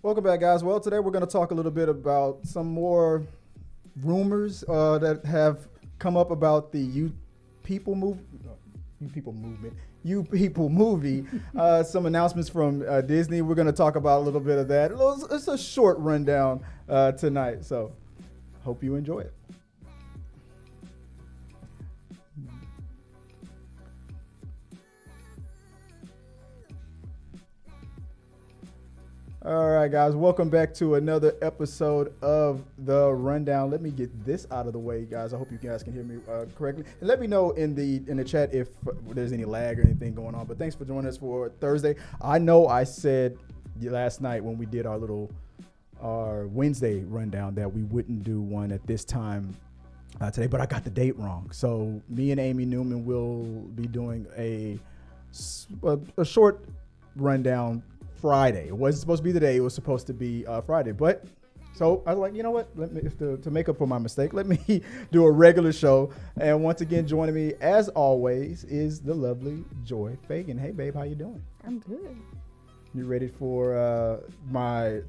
Welcome back, guys. Well, today we're going to talk a little bit about some more rumors that have come up about the You People movement. Some announcements from Disney. We're going to talk about a little bit of that. It's a short rundown tonight, so hope you enjoy it. All right, guys, welcome back to another episode of The Rundown. Let me get this out of the way, guys. I hope you guys can hear me correctly. And let me know in the chat if there's any lag or anything going on. But thanks for joining us for Thursday. I know I said last night when we did our Wednesday rundown that we wouldn't do one at this time today, but I got the date wrong. So me and Amy Newman will be doing a short rundown Friday. It wasn't supposed to be the day. It was supposed to be Friday. But so I was like, you know what? Let me to make up for my mistake, let me do a regular show. And once again, joining me as always is the lovely Joy Fagan. Hey, babe, how you doing? I'm good. You ready for my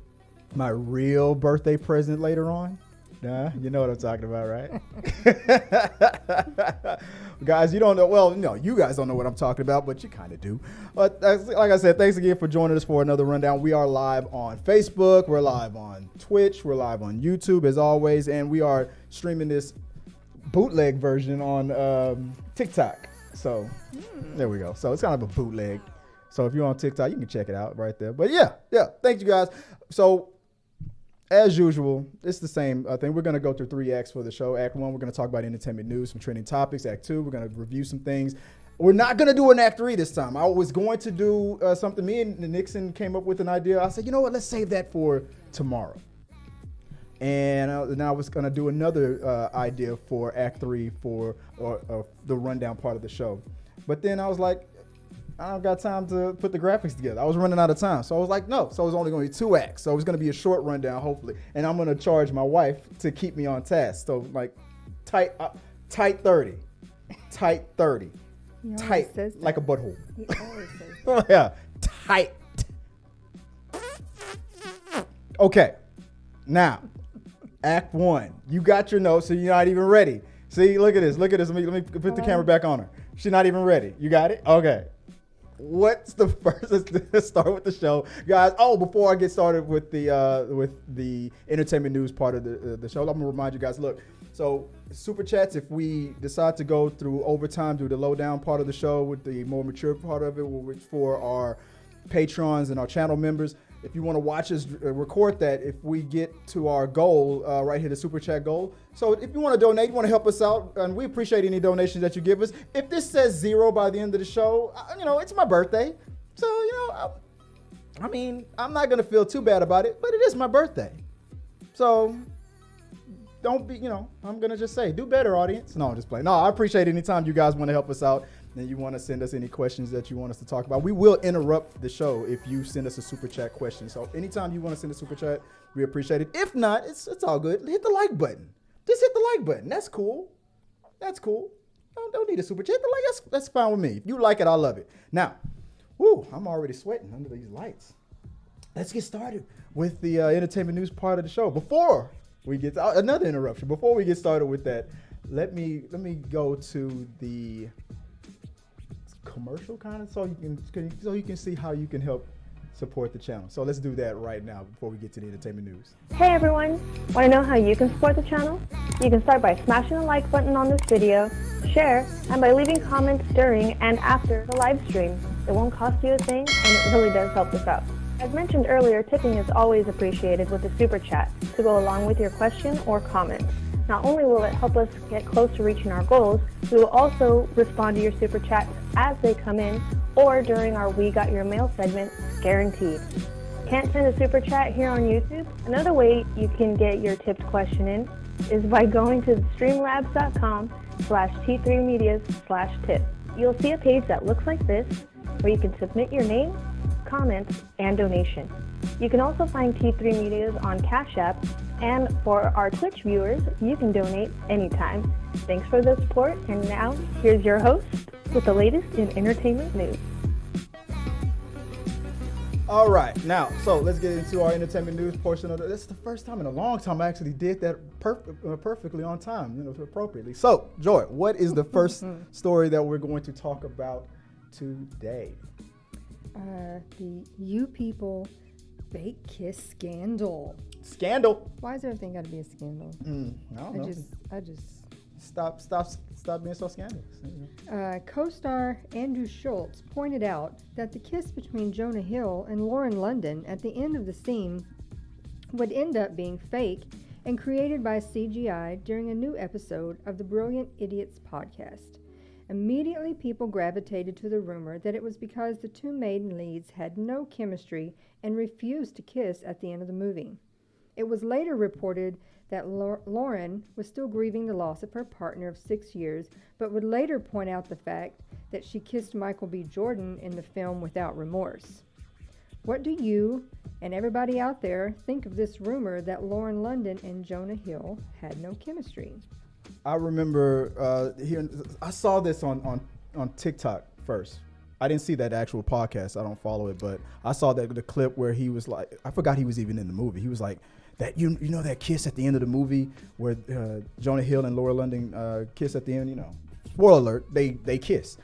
real birthday present later on? Nah, you know what I'm talking about, right? Guys, you don't know. Well, no, you guys don't know what I'm talking about, but you kind of do. But like I said, thanks again for joining us for another rundown. We are live on Facebook. We're live on Twitch. We're live on YouTube, as always. And we are streaming this bootleg version on TikTok. So there we go. So it's kind of a bootleg. So if you're on TikTok, you can check it out right there. But yeah. Thank you, guys. So as usual, it's the same thing. We're going to go through 3 acts for the show. Act 1, we're going to talk about entertainment news, some trending topics. Act 2, we're going to review some things. We're not going to do an Act 3 this time. I was going to do something. Me and Nixon came up with an idea. I said, you know what? Let's save that for tomorrow. And then I was going to do another idea for Act 3 for the rundown part of the show. But then I was like, I don't got time to put the graphics together. I was running out of time. So I was like, no. So it was only going to be 2 acts. So it was going to be a short rundown, hopefully. And I'm going to charge my wife to keep me on task. So like tight 30. Tight 30. Tight like a butthole. He always says that. Yeah. Tight. Okay. Now, Act 1. You got your notes, so you're not even ready. See, look at this. Let me put the camera back on her. She's not even ready. You got it? Okay. What's the first? Let's start with the show, guys. Oh, before I get started with the entertainment news part of the show, I'm gonna remind you guys. Look, so super chats. If we decide to go through overtime, do the lowdown part of the show with the more mature part of it, which for our patrons and our channel members. If you want to watch us record that, if we get to our goal right here, the super chat goal. So if you want to donate, you want to help us out, and we appreciate any donations that you give us. If this says 0 by the end of the show, it's my birthday. So, I mean, I'm not going to feel too bad about it, but it is my birthday. So don't be, I'm going to just say, do better, audience. No, I'm just playing. No, I appreciate any time you guys want to help us out. And you want to send us any questions that you want us to talk about. We will interrupt the show if you send us a super chat question. So anytime you want to send a super chat, we appreciate it. If not, it's all good. Hit the like button. Just hit the like button. That's cool. Don't need a super chat. Hit the like. That's fine with me. If you like it, I love it. Now, I'm already sweating under these lights. Let's get started with the entertainment news part of the show. Before we get to, another interruption. Before we get started with that, let me go to the commercial kind of so you can see how you can help support the channel. So let's do that right now before we get to the entertainment news. Hey everyone, want to know how you can support the channel? You can start by smashing the like button on this video, share, and by leaving comments during and after the live stream. It won't cost you a thing, and it really does help us out. As mentioned earlier, tipping is always appreciated with a super chat to go along with your question or comment. Not only will it help us get close to reaching our goals, we will also respond to your super chats as they come in or during our We Got Your Mail segment, guaranteed. Can't send a super chat here on YouTube? Another way you can get your tipped question in is by going to streamlabs.com/T3medias/tip. You'll see a page that looks like this where you can submit your name, comments, and donation. You can also find Th3 Medias on Cash App, and for our Twitch viewers, you can donate anytime. Thanks for the support, and now here's your host with the latest in entertainment news. All right, now, so let's get into our entertainment news portion of it. This is the first time in a long time I actually did that perfectly on time, appropriately. So, Joy, what is the first story that we're going to talk about today? The You People fake kiss scandal. Scandal. Why is everything got to be a scandal? I don't know. I just. Stop being so scandalous. Co-star Andrew Schultz pointed out that the kiss between Jonah Hill and Lauren London at the end of the scene would end up being fake and created by CGI during a new episode of the Brilliant Idiots podcast. Immediately, people gravitated to the rumor that it was because the two maiden leads had no chemistry and refused to kiss at the end of the movie. It was later reported that Lauren was still grieving the loss of her partner of 6 years, but would later point out the fact that she kissed Michael B. Jordan in the film without remorse. What do you and everybody out there think of this rumor that Lauren London and Jonah Hill had no chemistry? I remember I saw this on TikTok first. I didn't see that actual podcast. I don't follow it, but I saw the clip where he was like, I forgot he was even in the movie. He was like, that you know that kiss at the end of the movie where Jonah Hill and Laura London kiss at the end, spoiler alert, they kiss.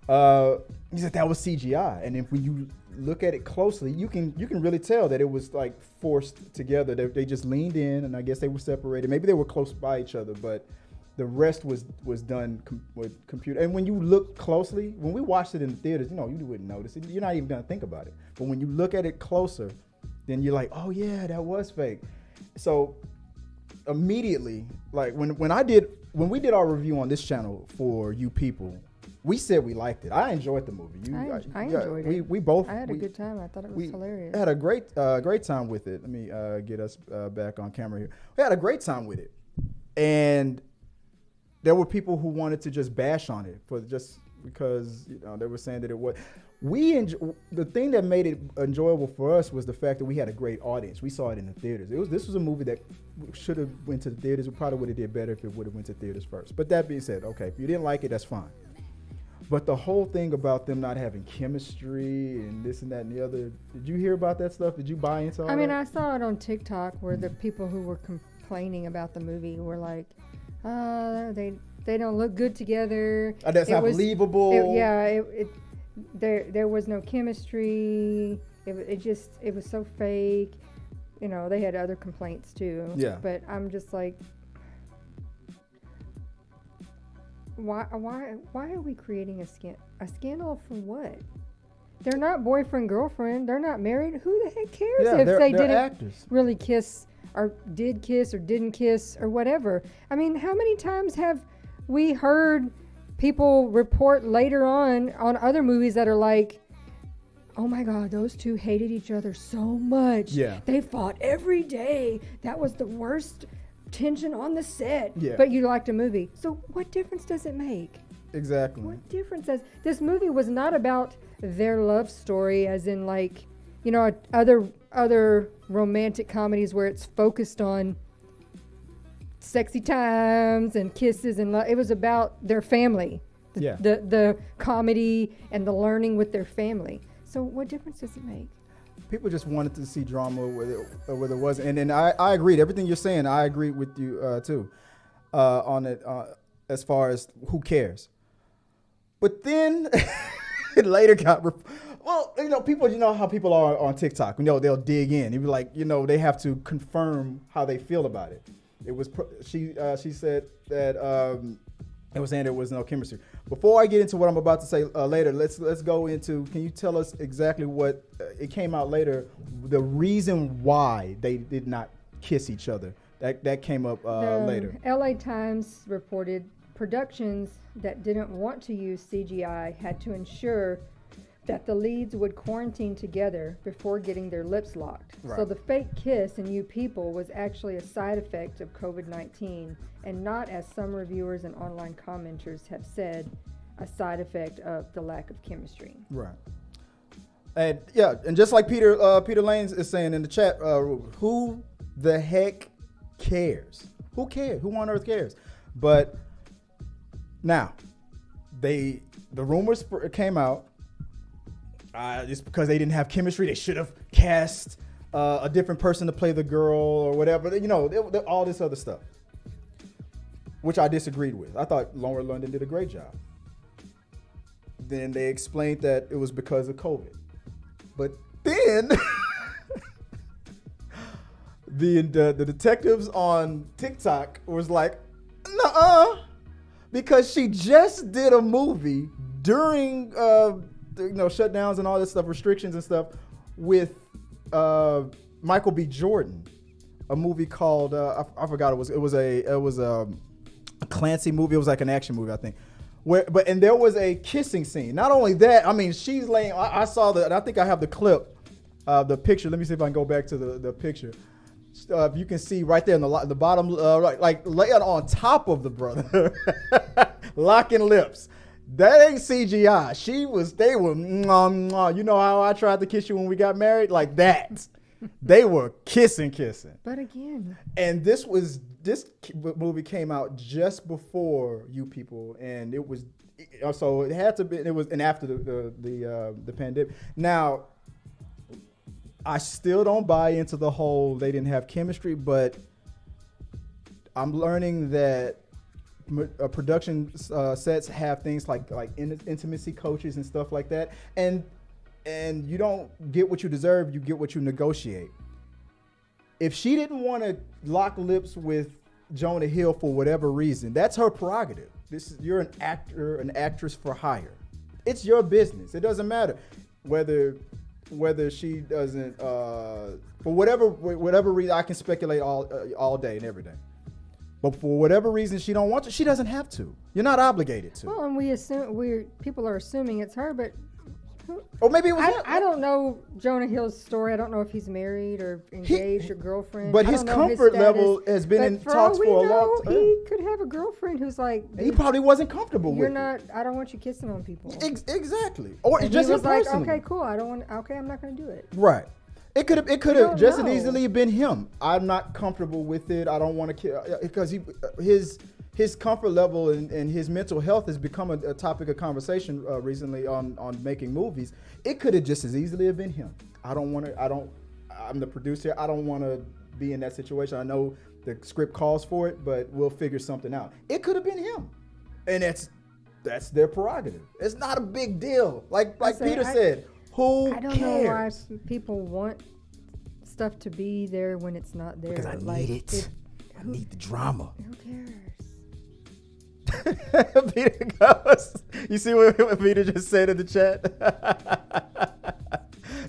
He said that was CGI, and if when you look at it closely, you can really tell that it was like forced together. They just leaned in, and I guess they were separated. Maybe they were close by each other, but the rest was done with computer. And when you look closely, when we watched it in the theaters, you wouldn't notice it. You're not even gonna think about it. But when you look at it closer, then you're like, oh yeah, that was fake. So immediately, like when we did our review on this channel for You People, we said we liked it. I enjoyed the movie. I enjoyed it. We both. I had a good time. I thought it was hilarious. We had a great time with it. Let me get us back on camera here. We had a great time with it, and there were people who wanted to just bash on it because they were saying that it was. The thing that made it enjoyable for us was the fact that we had a great audience. We saw it in the theaters. This was a movie that should have went to the theaters. We probably would have did better if it would have went to theaters first. But that being said, okay, if you didn't like it, that's fine. But the whole thing about them not having chemistry and this and that and the other, did you hear about that stuff? Did you buy into all that? I saw it on TikTok where the people who were complaining about the movie were like, they don't look good together. That's not believable. There was no chemistry. It was so fake. They had other complaints too. Yeah. But I'm just like, why are we creating a scandal for what? They're not boyfriend girlfriend. They're not married. Who the heck cares if they didn't actors. Really kiss or did kiss or didn't kiss or whatever? How many times have we heard people report later on other movies that are like, oh my God, those two hated each other so much. Yeah. They fought every day. That was the worst tension on the set. Yeah. But you liked a movie. So what difference does it make? Exactly. What difference does this movie was not about their love story as in like, other romantic comedies where it's focused on sexy times and kisses and love. It was about their family. The comedy and the learning with their family. So what difference does it make? People just wanted to see drama where there wasn't. And then I agreed. Everything you're saying, I agree with you too on it as far as who cares. But then it later got... people, how people are on TikTok. They'll dig in. It'd be like, they have to confirm how they feel about it. It was she said that it was saying there was no chemistry. Before I get into what I'm about to say later, let's go into. Can you tell us exactly what it came out later? The reason why they did not kiss each other. That came up later. LA Times reported productions that didn't want to use CGI had to ensure that the leads would quarantine together before getting their lips locked. Right. So the fake kiss in You People was actually a side effect of COVID-19 and not, as some reviewers and online commenters have said, a side effect of the lack of chemistry. Right. And just like Peter Lanes is saying in the chat, who the heck cares? Who cares? Who on earth cares? But now, the rumors came out. Just because they didn't have chemistry, they should have cast a different person to play the girl or whatever. You know, all this other stuff, which I disagreed with. I thought Lauren London did a great job. Then they explained that it was because of COVID. But then the detectives on TikTok was like, nuh-uh, because she just did a movie during shutdowns and all this stuff, restrictions and stuff, with Michael B. Jordan, a movie called I forgot, it was a Clancy movie. It was like an action movie, I think. And there was a kissing scene. Not only that, I mean, she's laying. I saw and I think I have the clip, the picture. Let me see if I can go back to the picture. You can see right there in the bottom, like laying on top of the brother, locking lips. That ain't CGI. They were, you know how I tried to kiss you when we got married? Like that. They were kissing. But again. And this movie came out just before You People, and it was, so it had to be, it was, and after the pandemic. Now, I still don't buy into the whole they didn't have chemistry, but I'm learning that production sets have things like intimacy coaches and stuff like that, and you don't get what you deserve, you get what you negotiate. If she didn't want to lock lips with Jonah Hill for whatever reason, that's her prerogative. You're an actor, an actress for hire. It's your business. It doesn't matter whether she doesn't for whatever reason. I can speculate all day and every day. But for whatever reason she don't want to, she doesn't have to. You're not obligated to. Well, and people are assuming it's her, but or maybe it was him. I don't know Jonah Hill's story. I don't know if he's married or engaged or girlfriend. But his comfort level has been in talks for a long time. He could have a girlfriend who's like, he probably wasn't comfortable with it. I don't want you kissing on people. Exactly. Or and just he was him personally. like, okay, cool. I'm not going to do it. Right. It could have just as easily been him. I'm not comfortable with it. I don't want to, because his comfort level and his mental health has become a topic of conversation recently on making movies. It could have just as easily have been him. I'm the producer. I don't want to be in that situation. I know the script calls for it, but we'll figure something out. It could have been him, and that's their prerogative. It's not a big deal. Like Peter said. Who I don't cares? know why people want stuff to be there when it's not there. Because I need it. I need the drama. Who cares? Peter goes. You see what Peter just said in the chat?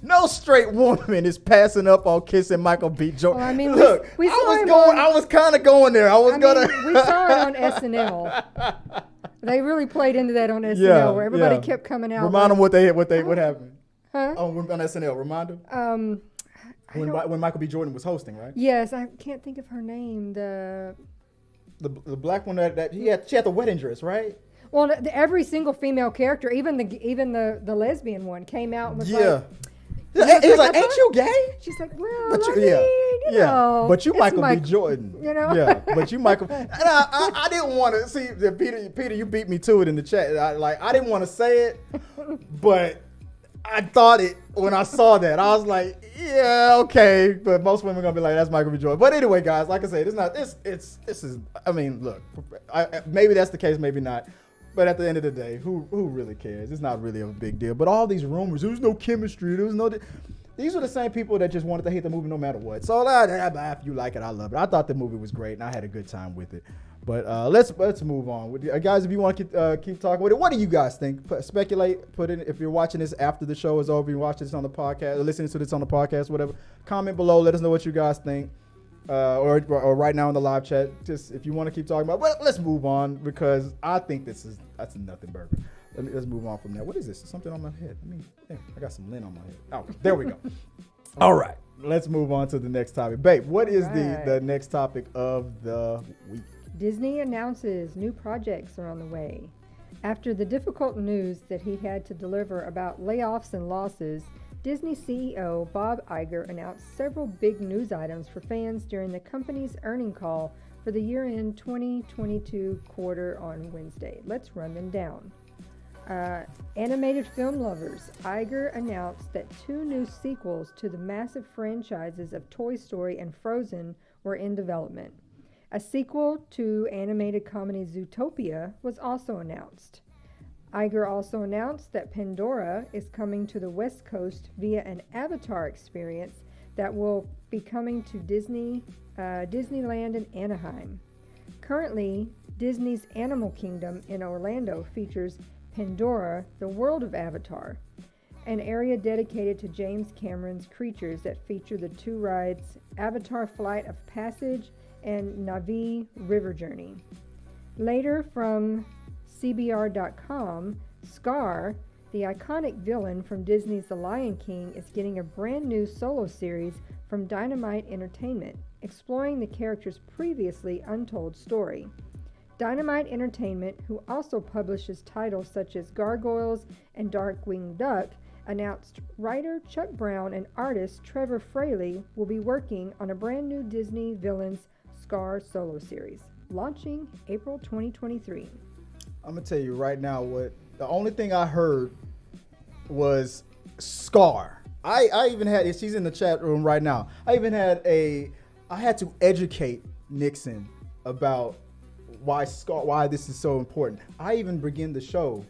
No straight woman is passing up on kissing Michael B. Jordan. Well, I mean, look, I was kind of going there. We saw it on SNL. They really played into that on SNL, where everybody kept coming out. Remind them what happened. Huh? Oh, on SNL. Remind them. When Michael B. Jordan was hosting, right? Yes, I can't think of her name. The black one that she had the wedding dress, right? Well, every single female character, even the lesbian one, came out and was like. It was like, ain't you gay? She's like, well, you know, but you Michael B. Jordan, you know, but you Michael. And I didn't want to see Peter. You beat me to it in the chat. I didn't want to say it, but I thought it when I saw that. I was like, yeah, okay. But most women are gonna be like, that's Michael B. Jordan. But anyway, guys, like I said, it's not. This is. I mean, look, maybe that's the case, maybe not. But at the end of the day, who really cares? It's not really a big deal. But all these rumors, there's no chemistry. These are the same people that just wanted to hate the movie no matter what. So if you like it, I love it. I thought the movie was great, and I had a good time with it. But let's move on. Guys, if you want to keep talking with it, what do you guys think? Speculate. Put in, if you're watching this after the show is over, you watch this on the podcast, or listening to this on the podcast, whatever. Comment below. Let us know what you guys think. Or right now in the live chat, just if you want to keep talking about. But let's move on because I think that's a nothing burger. Let's move on from that. What is this? Something on my head. I got some lint on my head. Oh, there we go. All right, let's move on to the next topic. Babe, what is the next topic of the week? Disney announces new projects are on the way. After the difficult news that he had to deliver about layoffs and losses, Disney CEO Bob Iger announced several big news items for fans during the company's earnings call for the year-end 2022 quarter on Wednesday. Let's run them down. Animated film lovers, Iger announced that 2 new sequels to the massive franchises of Toy Story and Frozen were in development. A sequel to animated comedy Zootopia was also announced. Iger also announced that Pandora is coming to the West Coast via an Avatar experience that will be coming to Disneyland in Anaheim. Currently, Disney's Animal Kingdom in Orlando features Pandora, the World of Avatar, an area dedicated to James Cameron's creatures that feature the 2 rides Avatar Flight of Passage and Na'vi River Journey. Later, from CBR.com, Scar, the iconic villain from Disney's The Lion King, is getting a brand new solo series from Dynamite Entertainment, exploring the character's previously untold story. Dynamite Entertainment, who also publishes titles such as Gargoyles and Darkwing Duck, announced writer Chuck Brown and artist Trevor Fraley will be working on a brand new Disney Villains Scar solo series, launching April 2023. I'm gonna tell you right now what the only thing I heard was Scar. I even had, she's in the chat room right now. I had to educate Nixon about why this is so important. I even begin the show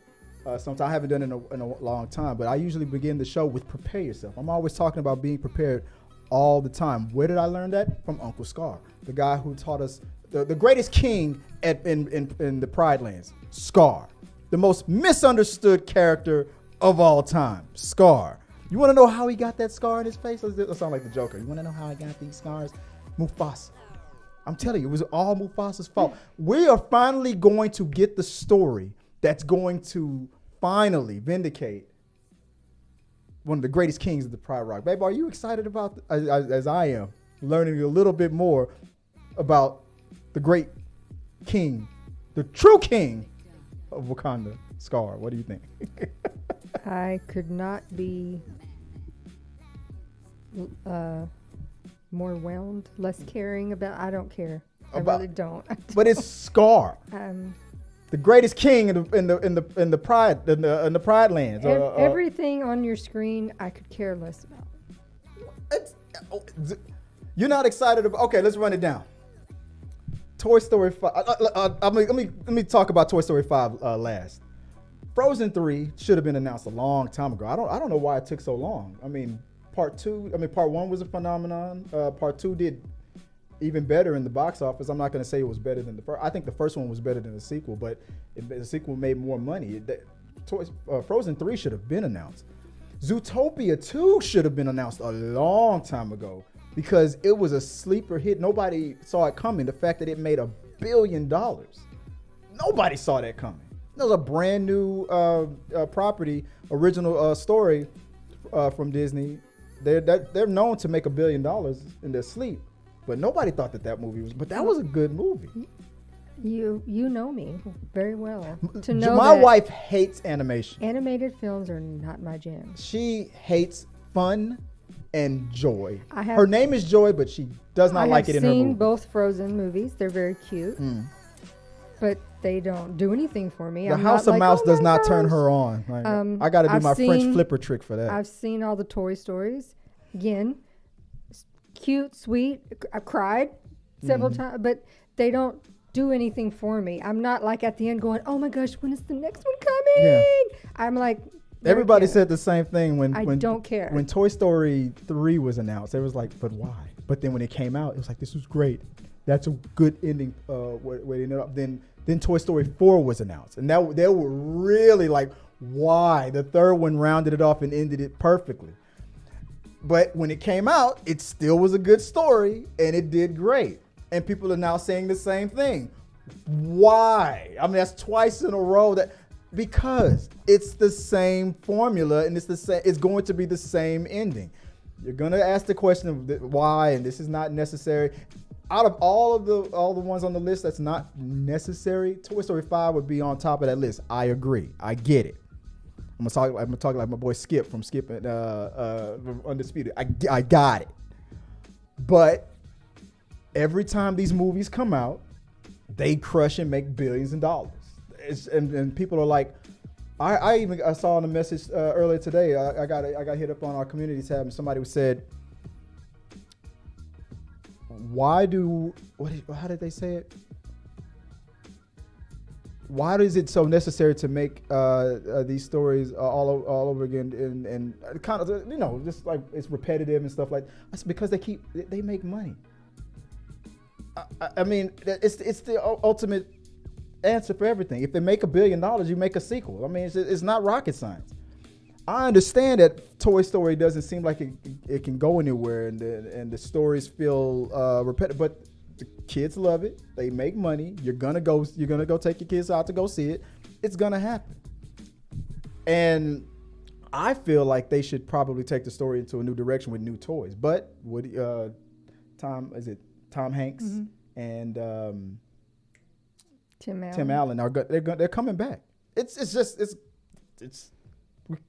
sometimes. I haven't done it in a long time, but I usually begin the show with prepare yourself. I'm always talking about being prepared all the time. Where did I learn that? From Uncle Scar, the guy who taught us the greatest king in the Pride Lands. Scar, the most misunderstood character of all time. Scar. You want to know how he got that scar in his face? That sound like the Joker. You want to know how I got these scars? Mufasa. I'm telling you, it was all Mufasa's fault. We are finally going to get the story that's going to finally vindicate one of the greatest kings of the Pride Rock. Babe, are you excited about, as I am, learning a little bit more about the great king, the true king of Wakanda, Scar? What do you think? I could not be more whelmed, less caring about. I don't care. I really don't. But it's Scar, the greatest king in the Pride Lands. Everything on your screen, I could care less about. You're not excited about. Okay, let's run it down. Toy Story 5. Let me talk about Toy Story 5 last. Frozen 3 should have been announced a long time ago. I don't know why it took so long. I mean, part 1 was a phenomenon. Part 2 did even better in the box office. I'm not going to say it was better than the first. I think the first one was better than the sequel, but the sequel made more money. Frozen 3 should have been announced. Zootopia 2 should have been announced a long time ago because it was a sleeper hit. Nobody saw it coming. The fact that it made $1 billion. Nobody saw that coming. It was a brand new property, original story from Disney. They're known to make $1 billion in their sleep, but nobody thought that movie was. But that was a good movie. You know me very well. To know my wife hates animation. Animated films are not my jam. She hates fun and joy. Her name is Joy, but she does not like it in her movie. I've seen both Frozen movies. They're very cute. But they don't do anything for me. The House of Mouse does not turn her on. Like, I got to do my French flipper trick for that. I've seen all the Toy Stories. Again, cute, sweet. I cried several times, but they don't do anything for me. I'm not like at the end going, oh my gosh, when is the next one coming? Yeah. I'm like, everybody said the same thing when I don't care. When Toy Story 3 was announced, it was like, but why? But then when it came out, it was like, this was great. That's a good ending. Way ended up. Then Toy Story 4 was announced, and they were really like, why? The third one rounded it off and ended it perfectly. But when it came out, it still was a good story, and it did great. And people are now saying the same thing. Why? I mean, that's twice in a row because it's the same formula, and it's going to be the same ending. You're gonna ask the question of why, and this is not necessary. Out of all the ones on the list that's not necessary, Toy Story 5 would be on top of that list. I agree. I get it. I'm gonna talk like my boy Skip from Skip and Undisputed. I got it. But every time these movies come out, they crush and make billions of dollars. And people are like, I saw in a message earlier today. I got hit up on our community tab, and somebody said, how did they say it? Why is it so necessary to make these stories all over again and kind of, just like it's repetitive and stuff like that? That's because they make money. I mean, it's the ultimate answer for everything. If they make $1 billion, you make a sequel. I mean, it's not rocket science. I understand that Toy Story doesn't seem like it can go anywhere, and the stories feel repetitive, but the kids love it. They make money. You're gonna go take your kids out to go see it. It's gonna happen. And I feel like they should probably take the story into a new direction with new toys. But Tom Hanks and Tim Allen they're coming back. It's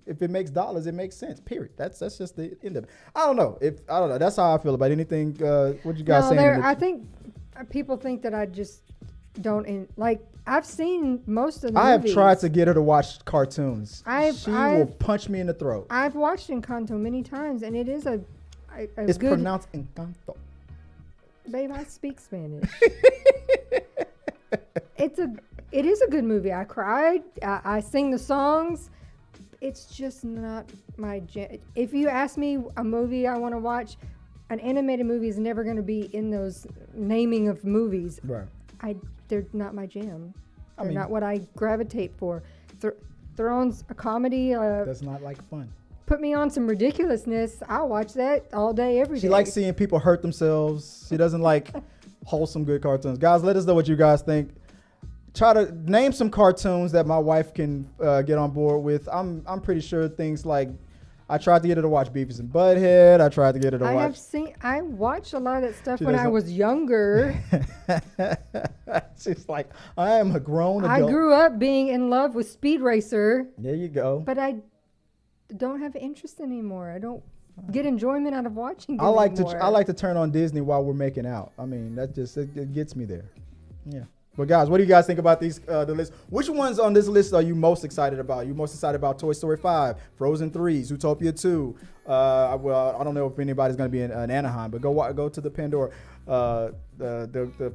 if it makes dollars, it makes sense. Period. That's just the end of it. I don't know. That's how I feel about anything. What you guys saying? I think people think that I just don't like. I've seen most of the I movies. have tried to get her to watch cartoons. She will punch me in the throat. I've watched Encanto many times, and it is it's good, pronounced Encanto. Babe, I speak Spanish. It is a good movie. I cried. I sing the songs. It's just not my jam. If you ask me a movie I want to watch, an animated movie is never going to be in those naming of movies. Right. They're not my jam. They're not what I gravitate for. Thrones, a comedy. Does not like fun. Put me on some ridiculousness. I'll watch that all day, every day. She likes seeing people hurt themselves. She doesn't like wholesome, good cartoons. Guys, let us know what you guys think. Try to name some cartoons that my wife can get on board with. I'm pretty sure things like, I tried to get her to watch Beavis and Butthead. I tried to get her to watch. I watched a lot of that stuff when I was younger. She's like, I am a grown adult. I grew up being in love with Speed Racer. There you go. But I don't have interest anymore. I don't get enjoyment out of watching them I like to turn on Disney while we're making out. I mean, that just it gets me there. Yeah. But guys, what do you guys think about these the list? Which ones on this list are you most excited about? You most excited about Toy Story 5, Frozen 3, Zootopia 2? Well, I don't know if anybody's going to be in Anaheim, but go to the Pandora, the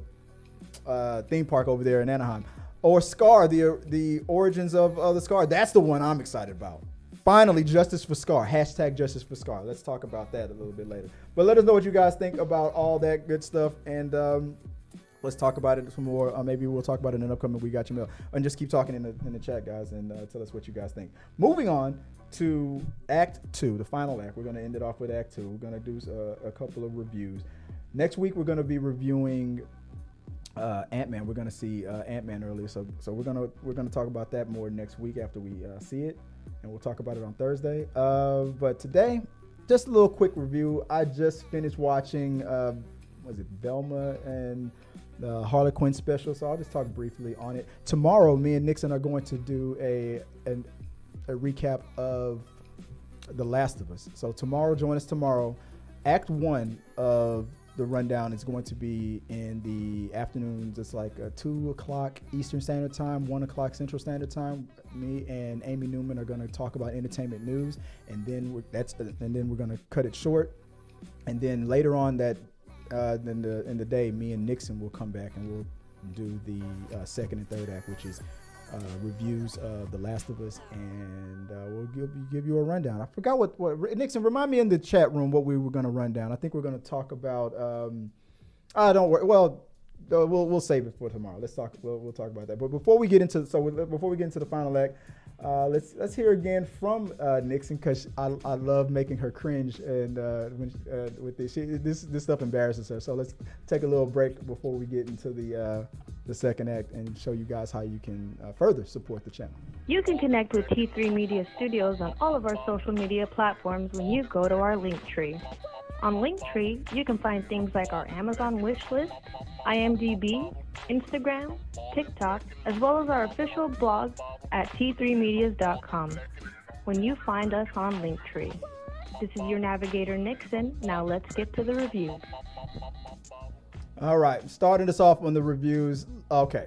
theme park over there in Anaheim, or Scar, the origins of the Scar. That's the one I'm excited about. Finally, justice for Scar. Hashtag justice for Scar. Let's talk about that a little bit later. But let us know what you guys think about all that good stuff, and let's talk about it some more. Maybe we'll talk about it in an upcoming We Got Your Mail. And just keep talking in the chat, guys, and tell us what you guys think. Moving on to Act 2, the final act. We're going to end it off with Act 2. We're going to do a couple of reviews. Next week, we're going to be reviewing Ant-Man. We're going to see Ant-Man earlier, so we're going to talk about that more next week after we see it, and we'll talk about it on Thursday. But today, just a little quick review. I just finished watching, was it Velma and the Harley Quinn special, so I'll just talk briefly on it. Tomorrow, me and Nixon are going to do a recap of The Last of Us. So join us tomorrow. Act 1 of the rundown is going to be in the afternoons. It's like 2 o'clock Eastern Standard Time, 1 o'clock Central Standard Time. Me and Amy Newman are going to talk about entertainment news, and then we're going to cut it short. And then later on in the day, me and Nixon will come back and we'll do the second and third act, which is reviews of The Last of Us, and we'll give you a rundown. I forgot what Nixon, remind me in the chat room what we were going to run down. I think we're going to talk about. Don't worry. Well, we'll save it for tomorrow. We'll talk about that. But before we get into the final act, let's hear again from Nixon, because I love making her cringe, and with this stuff embarrasses her. So let's take a little break before we get into the second act and show you guys how you can further support the channel. You can connect with T3 Media Studios on all of our social media platforms when you go to our Linktree. On Linktree, you can find things like our Amazon wish list, IMDb, Instagram, TikTok, as well as our official blog at Th3Medias.com. When you find us on Linktree. This is your navigator, Nixon. Now let's get to the reviews. All right, starting us off on the reviews. Okay,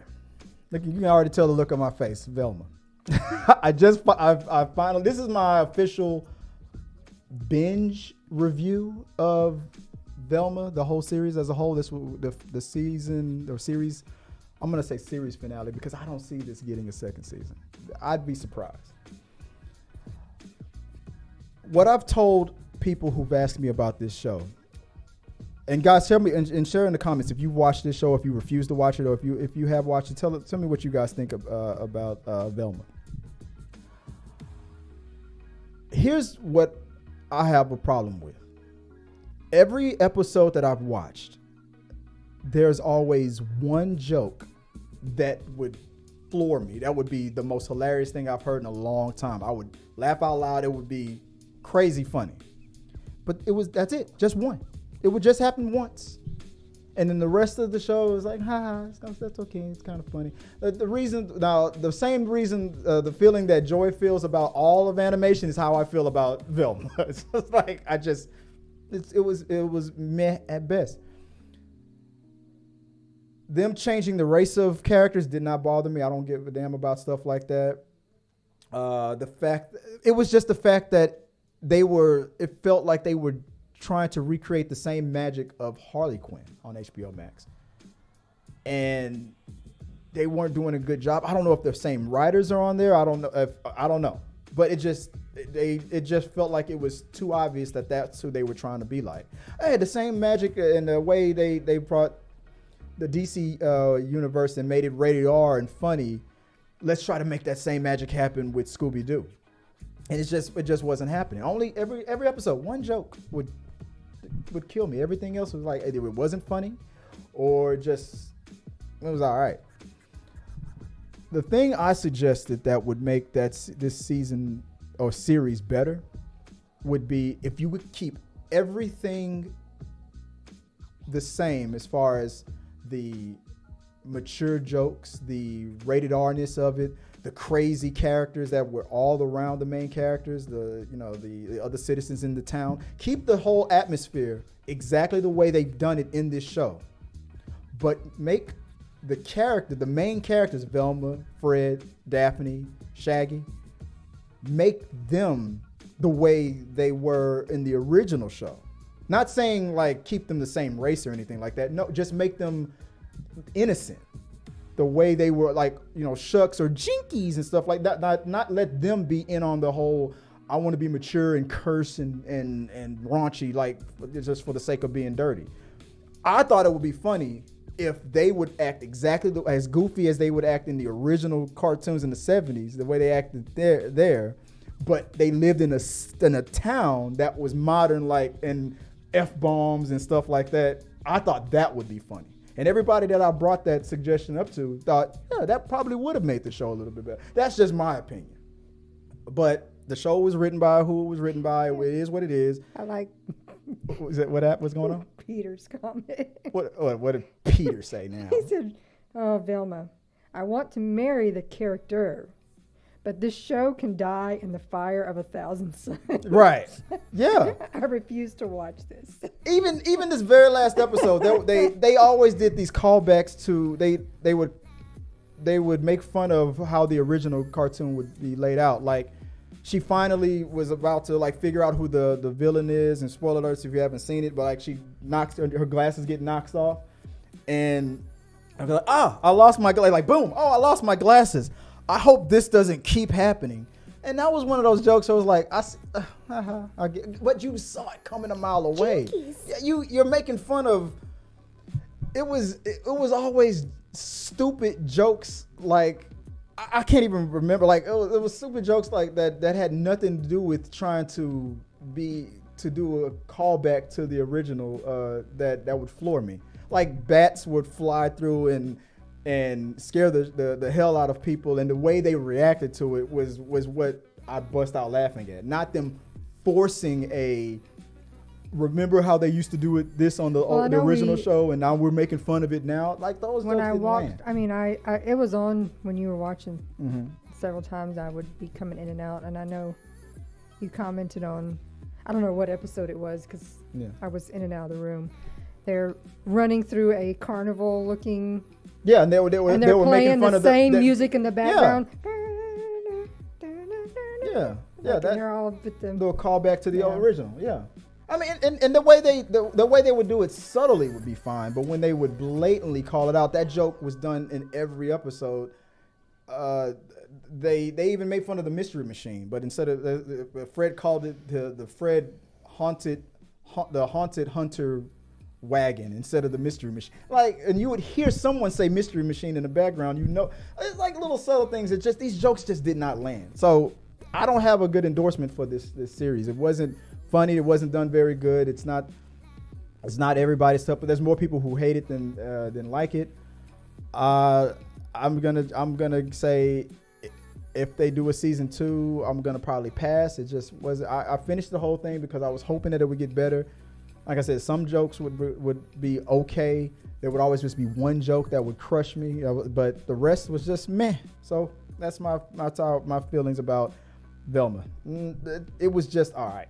look, you can already tell the look on my face, Velma. I finally, this is my official binge review of Velma, the whole series as a whole. This the season or series. I'm gonna say series finale because I don't see this getting a second season. I'd be surprised. What I've told people who've asked me about this show, and guys, tell me and share in the comments if you watched this show, if you refuse to watch it, or if you have watched it. Tell me what you guys think about Velma. Here's what I have a problem with. Every episode that I've watched, there's always one joke that would floor me. That would be the most hilarious thing I've heard in a long time. I would laugh out loud. It would be crazy funny. But that's it. Just one. It would just happen once. And then the rest of the show is like, that's okay. It's kind of funny. The same reason, the feeling that Joy feels about all of animation is how I feel about Velma. It's just like, it was meh at best. Them changing the race of characters did not bother me. I don't give a damn about stuff like that. It was just the fact that it felt like they were trying to recreate the same magic of Harley Quinn on HBO Max. And they weren't doing a good job. I don't know if the same writers are on there. I don't know. But it just felt like it was too obvious that that's who they were trying to be like. Hey, the same magic and the way they brought the DC universe and made it rated R and funny. Let's try to make that same magic happen with Scooby-Doo. And it just wasn't happening. Only every episode, one joke would kill me. Everything else was like, either it wasn't funny or just, it was all right. The thing I suggested that would make this season or series better would be if you would keep everything the same as far as the mature jokes, the rated R-ness of it, the crazy characters that were all around the main characters, the other citizens in the town. Keep the whole atmosphere exactly the way they've done it in this show. But make the main characters, Velma, Fred, Daphne, Shaggy, make them the way they were in the original show. Not saying like keep them the same race or anything like that. No, just make them innocent. The way they were, like, shucks or jinkies and stuff like that. Not let them be in on the whole, I want to be mature and curse and raunchy, like just for the sake of being dirty. I thought it would be funny if they would act exactly as goofy as they would act in the original cartoons in the 70s, the way they acted there, but they lived in a town that was modern, like, and F-bombs and stuff like that. I thought that would be funny. And everybody that I brought that suggestion up to thought, yeah, that probably would have made the show a little bit better. That's just my opinion. But the show was written by who it was written by. It is what it is. I like. What's going on? Peter's comment. What did Peter say now? He said, "Oh, Velma, I want to marry the character, but this show can die in the fire of 1,000 suns." Right. Yeah. I refuse to watch this. Even this very last episode, they always did these callbacks to they would make fun of how the original cartoon would be laid out. Like, she finally was about to like figure out who the villain is, and spoiler alerts if you haven't seen it, but like she knocks her glasses get knocked off, and I'm like, I lost my like boom, I lost my glasses. I hope this doesn't keep happening. And that was one of those jokes I was like, I get, but you saw it coming a mile away. Yeah, you're making fun of. It was always stupid jokes, like I can't even remember. Like it was stupid jokes like that had nothing to do with trying to do a callback to the original. That would floor me. Like bats would fly through and scare the hell out of people, and the way they reacted to it was what I bust out laughing at. Not them forcing a, remember how they used to do it this on the original show, and now we're making fun of it now. Like those. When I walked, I mean, I it was on when you were watching. Mm-hmm. Several times I would be coming in and out, and I know you commented on, I don't know what episode it was because I was in and out of the room. They're running through a carnival looking. Yeah, and they were playing making fun the of same music in the background. Yeah. Yeah. Like, That and they're all with them. little callback to the Yeah. original. Yeah. I mean, and the way they would do it subtly would be fine, but when they would blatantly call it out, that joke was done in every episode. They even made fun of the Mystery Machine, but instead of Fred called it the Fred haunted hunter wagon instead of the Mystery Machine. Like, and you would hear someone say Mystery Machine in the background. It's like little subtle things. It just, these jokes just did not land. So I don't have a good endorsement for this series. It wasn't funny. It wasn't done very good. It's not everybody's stuff, but there's more people who hate it than like it. I'm gonna say if they do a season 2, I'm gonna probably pass. It just was. I finished the whole thing because I was hoping that it would get better. Like I said, some jokes would be okay. There would always just be one joke that would crush me, but the rest was just meh. So that's my feelings about Velma. It was just all right.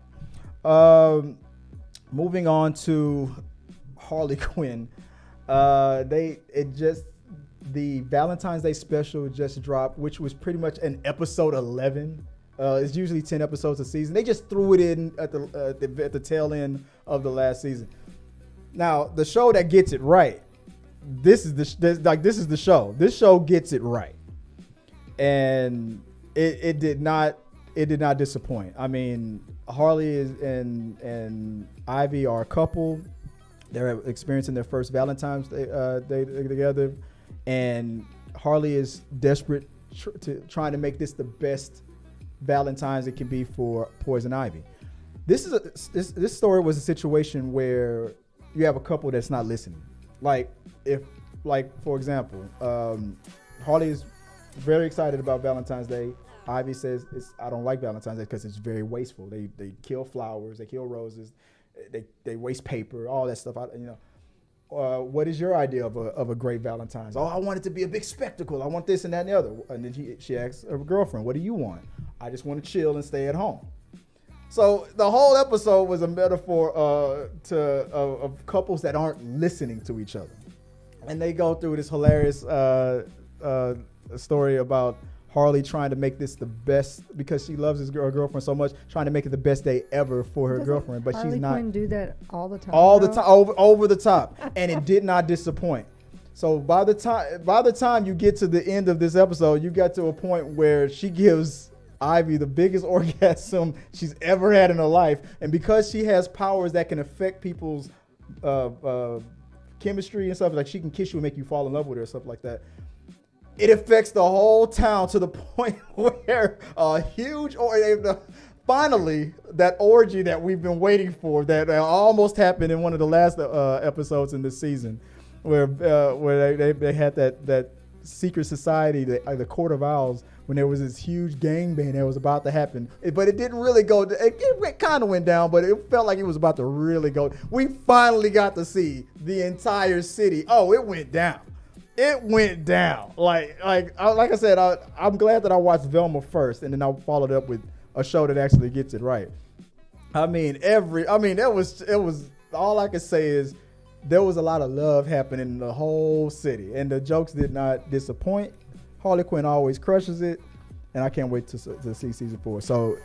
Moving on to Harley Quinn. The Valentine's Day special just dropped, which was pretty much an episode 11. It's usually 10 episodes a season. They just threw it in at the tail end of the last season. Now, the show that gets it right, this is the show. This show gets it right, and it did not disappoint. I mean, Harley and Ivy are a couple. They're experiencing their first Valentine's Day together, and Harley is desperate trying to make this the best Valentine's it can be for Poison Ivy. This story was a situation where you have a couple that's not listening. For example, Harley is very excited about Valentine's Day. Ivy says, I don't like Valentine's Day because it's very wasteful. They kill flowers, they kill roses, they waste paper, all that stuff. What is your idea of a great Valentine's? Oh, I want it to be a big spectacle. I want this and that and the other. And then she asks her girlfriend, what do you want? I just want to chill and stay at home. So the whole episode was a metaphor of couples that aren't listening to each other. And they go through this hilarious story about Harley trying to make this the best because she loves his girlfriend so much, trying to make it the best day ever for her girlfriend, but she's not. Harley Quinn do that all the time. All the time, over the top, and it did not disappoint. So by the time you get to the end of this episode, you got to a point where she gives Ivy the biggest orgasm she's ever had in her life, and because she has powers that can affect people's chemistry and stuff, like she can kiss you and make you fall in love with her, stuff like that. It affects the whole town to the point where a huge finally, that orgy that we've been waiting for that almost happened in one of the last episodes in this season, where they had that secret society, the Court of Owls, when there was this huge gangbang that was about to happen. But it didn't really go. It kind of went down, but it felt like it was about to really go. We finally got to see the entire city. Oh, it went down. It went down. Like I said, I'm glad that I watched Velma first, and then I followed up with a show that actually gets it right. It was all I could say is there was a lot of love happening in the whole city, and the jokes did not disappoint. Harley Quinn always crushes it, and I can't wait to see season 4. So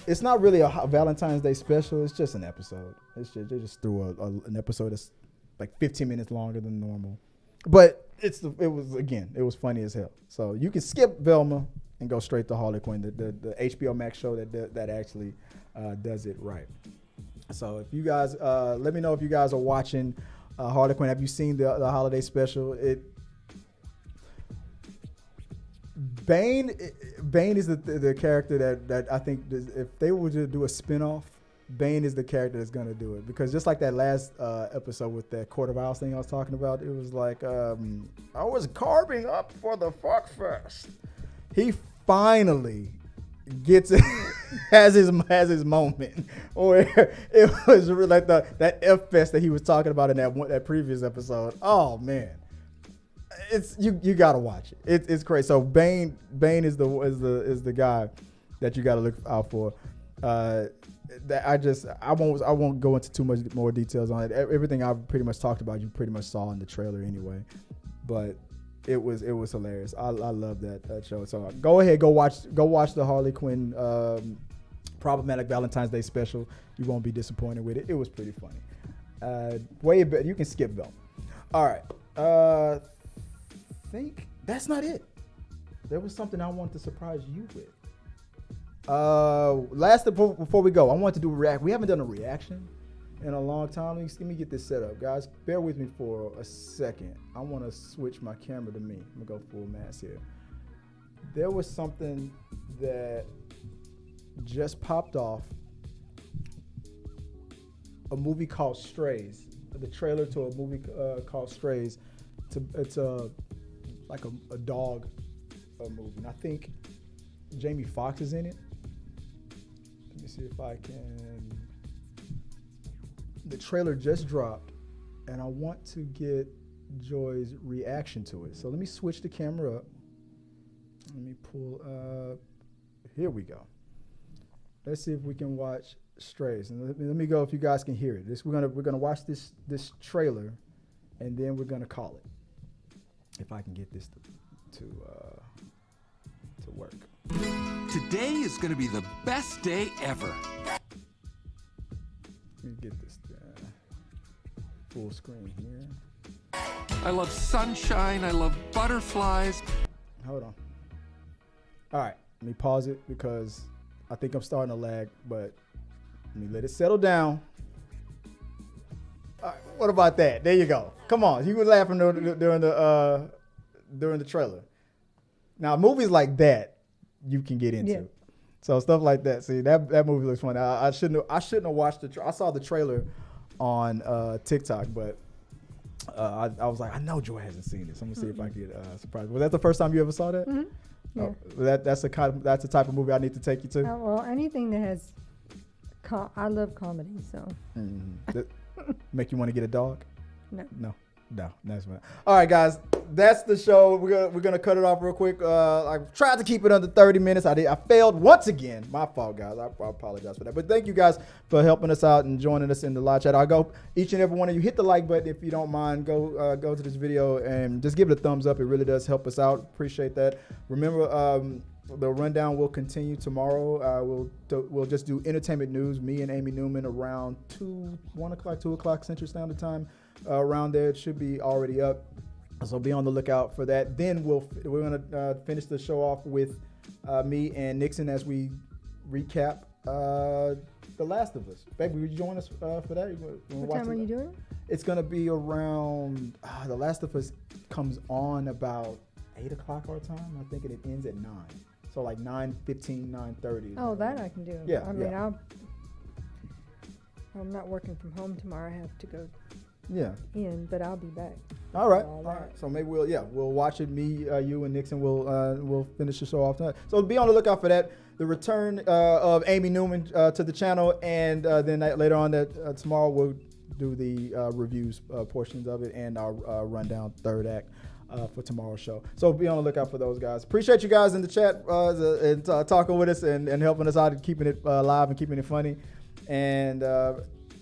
it's not really a Valentine's Day special. It's just an episode. They just threw an episode that's like 15 minutes longer than normal. But it was funny as hell. So you can skip Velma and go straight to Harley Quinn, the HBO Max show that actually does it right. So if you guys, let me know if you guys are watching Harley Quinn. Have you seen the holiday special? Bane is the character that I think if they were to do a spinoff, Bane is the character that's gonna do it, because just like that last episode with that Court of Owls thing I was talking about, it was like I was carving up for the fuck fest. He finally gets it, has his moment, where it was really like that F fest that he was talking about in that previous episode. Oh man, it's you gotta watch it. It's crazy. So Bane is the guy that you gotta look out for. I won't go into too much more details on it. Everything I've pretty much talked about, you pretty much saw in the trailer anyway. But It was hilarious. I love that show. So go ahead, go watch the Harley Quinn Problematic Valentine's Day special. You won't be disappointed with it. It was pretty funny. Way better. You can skip though. All right. Think that's not it. There was something I wanted to surprise you with. Before we go, I want to do a react. We haven't done a reaction in a long time. Let me get this set up, guys. Bear with me for a second. I want to switch my camera to me. I'm gonna go full mass here. There was something that just popped off. A movie called Strays. The trailer to a movie called Strays. It's like a dog movie. And I think Jamie Foxx is in it. Let me see if I can. The trailer just dropped, and I want to get Joy's reaction to it. So let me switch the camera up. Let me pull. Here we go. Let's see if we can watch Strays. And let me go if you guys can hear it. We're gonna watch this trailer, and then we're gonna call it. If I can get this to work. Today is going to be the best day ever. Let me get this full screen here. I love sunshine. I love butterflies. Hold on. All right, let me pause it because I think I'm starting to lag, but let me let it settle down. All right, what about that? There you go. Come on, you were laughing during the trailer. Now, movies like that you can get into. Yeah. So stuff like that. See, that movie looks funny. I shouldn't have watched I saw the trailer on TikTok, but I was like, I know Joy hasn't seen this. I'm gonna see if I can get surprised. Was that the first time you ever saw that? Mm-hmm. Yeah. That's the type of movie I need to take you to. Well, anything that has, I love comedy, so. Mm-hmm. Make you want to get a dog? No. No, that's fine. All right, guys, that's the show. We're gonna cut it off real quick. I tried to keep it under 30 minutes. I failed once again. My fault, guys. I apologize for that. But thank you guys for helping us out and joining us in the live chat. I'll go each and every one of you hit the like button if you don't mind. Go to this video and just give it a thumbs up. It really does help us out. Appreciate that. Remember, the rundown will continue tomorrow. We'll just do entertainment news. Me and Amy Newman around 2 o'clock Central Standard Time. Around there, it should be already up, so be on the lookout for that. Then we're gonna finish the show off with me and Nixon as we recap The Last of Us. Baby, would you join us for that? What time are you doing? It's gonna be around The Last of Us comes on about 8 o'clock our time. I think it ends at 9. So like 9:15, 9:30. Oh, that I can do. Yeah. I mean, I'm not working from home tomorrow. I have to go. Yeah. But I'll be back. All right. So maybe we'll watch it. Me, you, and Nixon will finish the show off tonight. So be on the lookout for that. The return of Amy Newman to the channel, and then later on tomorrow we'll do the reviews portions of it and our rundown third act for tomorrow's show. So be on the lookout for those guys. Appreciate you guys in the chat and talking with us and helping us out and keeping it live and keeping it funny. And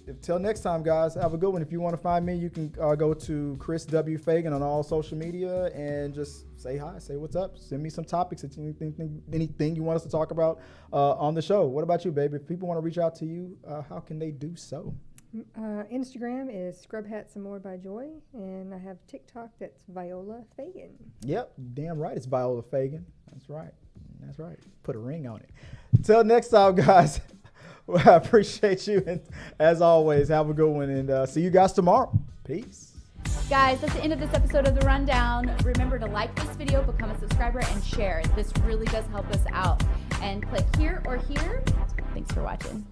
until next time, guys, have a good one. If you want to find me, you can go to Chris W. Fagan on all social media and just say hi, say what's up, send me some topics, anything you want us to talk about on the show. What about you, baby? If people want to reach out to you, how can they do so? Instagram is Scrub Hat Some More by Joy, and I have TikTok that's Viola Fagan. Yep, damn right, it's Viola Fagan. That's right. Put a ring on it. Until next time, guys. Well, I appreciate you, and as always, have a good one, and see you guys tomorrow. Peace. Guys, that's the end of this episode of The Rundown. Remember to like this video, become a subscriber, and share. This really does help us out. And click here or here. Thanks for watching.